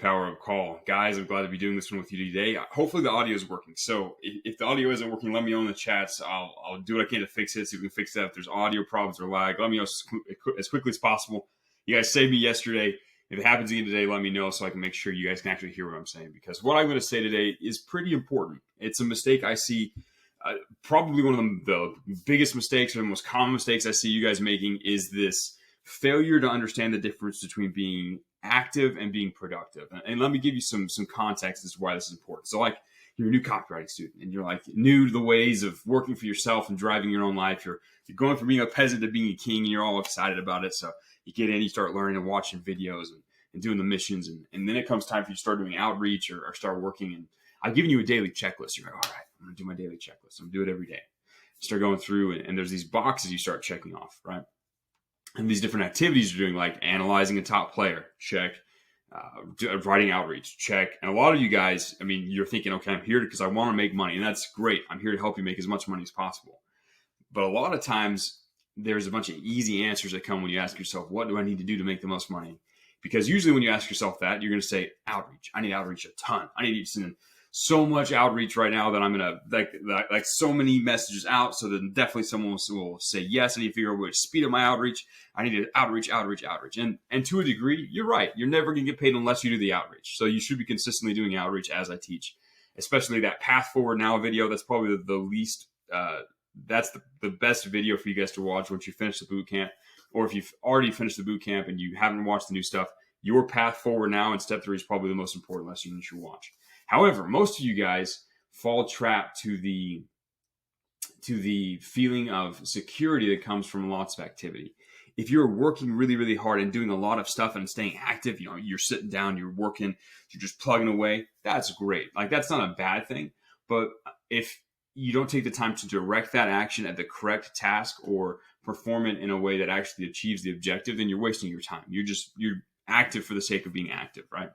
Power of call. Guys, I'm glad to be doing this one with you today. Hopefully the audio is working. So if the audio isn't working, let me know in the chats. I'll do what I can to fix it, so we can fix that. If there's audio problems or lag, let me know as quickly as possible. You guys saved me yesterday. If it happens again today, let me know so I can make sure you guys can actually hear what I'm saying. Because what I'm going to say today is pretty important. It's a mistake I see. Probably one of the biggest mistakes or the most common mistakes I see you guys making is this failure to understand the difference between being active and being productive. And let me give you some context as to why this is important. So like you're a new copywriting student and you're like new to the ways of working for yourself and driving your own life. You're going from being a peasant to being a king and you're all excited about it. So you get in, you start learning and watching videos and doing the missions. And then it comes time for you to start doing outreach or start working. And I've given you a daily checklist. You're like, all right, I'm going to do my daily checklist. I'm going to do it every day. Start going through and there's these boxes you start checking off, right? And these different activities you're doing, like analyzing a top player, check. Writing outreach, check. And a lot of you guys, I mean, you're thinking, okay, I'm here because I want to make money. And that's great. I'm here to help you make as much money as possible. But a lot of times there's a bunch of easy answers that come when you ask yourself, what do I need to do to make the most money? Because usually when you ask yourself that, you're going to say outreach. I need outreach a ton. I need to send so much outreach right now that I'm going to like so many messages out. So then definitely someone will say, yes, I need to figure out which speed of my outreach. I need to outreach. And to a degree, you're right. You're never going to get paid unless you do the outreach. So you should be consistently doing outreach as I teach, especially that Path Forward Now video. That's probably the least, that's the best video for you guys to watch once you finish the boot camp. Or if you've already finished the boot camp and you haven't watched the new stuff, your Path Forward Now in step 3 is probably the most important lesson you should watch. However, most of you guys fall trapped to the feeling of security that comes from lots of activity. If you're working really, really hard and doing a lot of stuff and staying active, you know, you're sitting down, you're working, you're just plugging away, that's great. Like, that's not a bad thing. But if you don't take the time to direct that action at the correct task or perform it in a way that actually achieves the objective, then you're wasting your time. You're active for the sake of being active, right?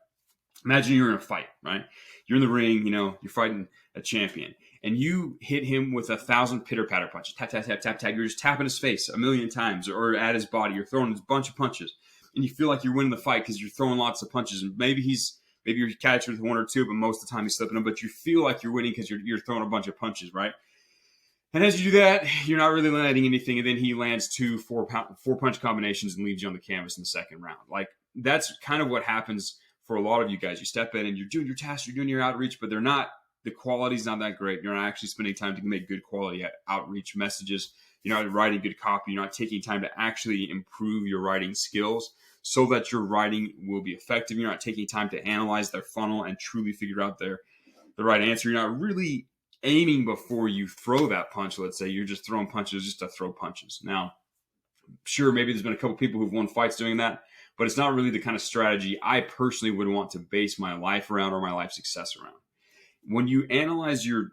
Imagine you're in a fight, right? You're in the ring, you know, you're fighting a champion and you hit him with 1,000 pitter-patter punches. Tap, tap, tap, tap, tap. You're just tapping his face 1,000,000 times or at his body. You're throwing a bunch of punches and you feel like you're winning the fight because you're throwing lots of punches. And maybe you're catching with 1 or 2, but most of the time he's slipping them. But you feel like you're winning because you're throwing a bunch of punches, right? And as you do that, you're not really landing anything. And then he lands 2 4-punch combinations and leaves you on the canvas in the second round. Like, that's kind of what happens for a lot of you guys. You step in and you're doing your tasks, you're doing your outreach, but the quality's not that great. You're not actually spending time to make good quality outreach messages. You're not writing good copy. You're not taking time to actually improve your writing skills so that your writing will be effective. You're not taking time to analyze their funnel and truly figure out the right answer. You're not really aiming before you throw that punch. Let's say you're just throwing punches just to throw punches. Now, sure, maybe there's been a couple people who've won fights doing that, but it's not really the kind of strategy I personally would want to base my life around or my life success around. When you analyze your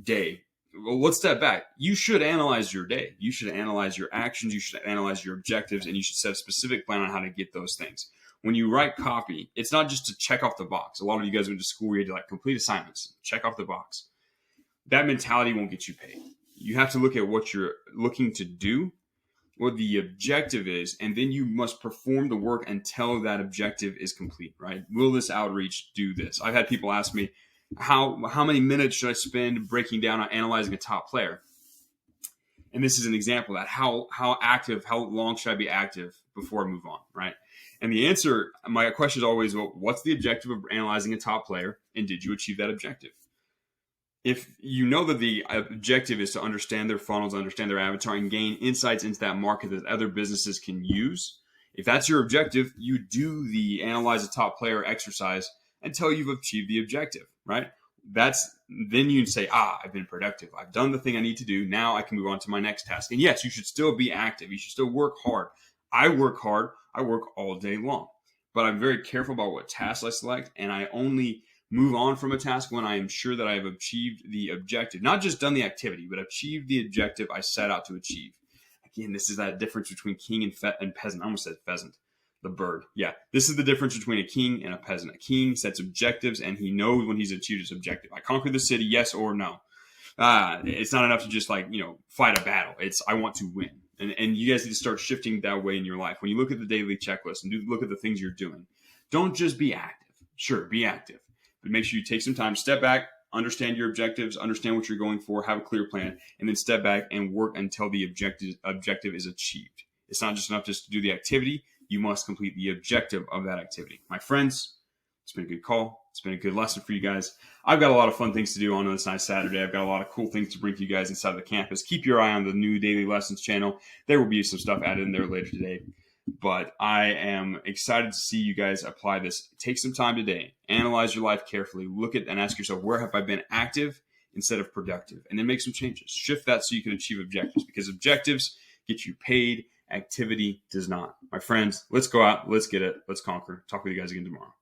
day, well, let's step back. You should analyze your day. You should analyze your actions. You should analyze your objectives, and you should set a specific plan on how to get those things. When you write copy, it's not just to check off the box. A lot of you guys went to school where you had to like complete assignments, check off the box. That mentality won't get you paid. You have to look at what you're looking to do, what the objective is, and then you must perform the work until that objective is complete, right? Will this outreach do this? I've had people ask me, how many minutes should I spend breaking down on analyzing a top player? And this is an example of that. How long should I be active before I move on, right? And the answer, my question is always, well, what's the objective of analyzing a top player, and did you achieve that objective? If you know that the objective is to understand their funnels, understand their avatar, and gain insights into that market that other businesses can use, if that's your objective, you do the analyze a top player exercise until you've achieved the objective, right? Then you can say, I've been productive. I've done the thing I need to do. Now I can move on to my next task. And yes, you should still be active. You should still work hard. I work hard. I work all day long. But I'm very careful about what tasks I select, and I only move on from a task when I am sure that I have achieved the objective. Not just done the activity, but achieved the objective I set out to achieve. Again, this is that difference between king and peasant. I almost said pheasant, the bird. Yeah, this is the difference between a king and a peasant. A king sets objectives, and he knows when he's achieved his objective. I conquered the city, yes or no. It's not enough to just fight a battle. It's I want to win. And you guys need to start shifting that way in your life. When you look at the daily checklist and look at the things you're doing, don't just be active. Sure, be active, but make sure you take some time, step back, understand your objectives, understand what you're going for, have a clear plan, and then step back and work until the objective is achieved. It's not just enough just to do the activity. You must complete the objective of that activity. My friends, it's been a good call. It's been a good lesson for you guys. I've got a lot of fun things to do on this nice Saturday. I've got a lot of cool things to bring to you guys inside of the campus. Keep your eye on the new Daily Lessons channel. There will be some stuff added in there later today. But I am excited to see you guys apply this. Take some time today. Analyze your life carefully. Look at and ask yourself, where have I been active instead of productive? And then make some changes. Shift that so you can achieve objectives, because objectives get you paid. Activity does not. My friends, let's go out. Let's get it. Let's conquer. Talk with you guys again tomorrow.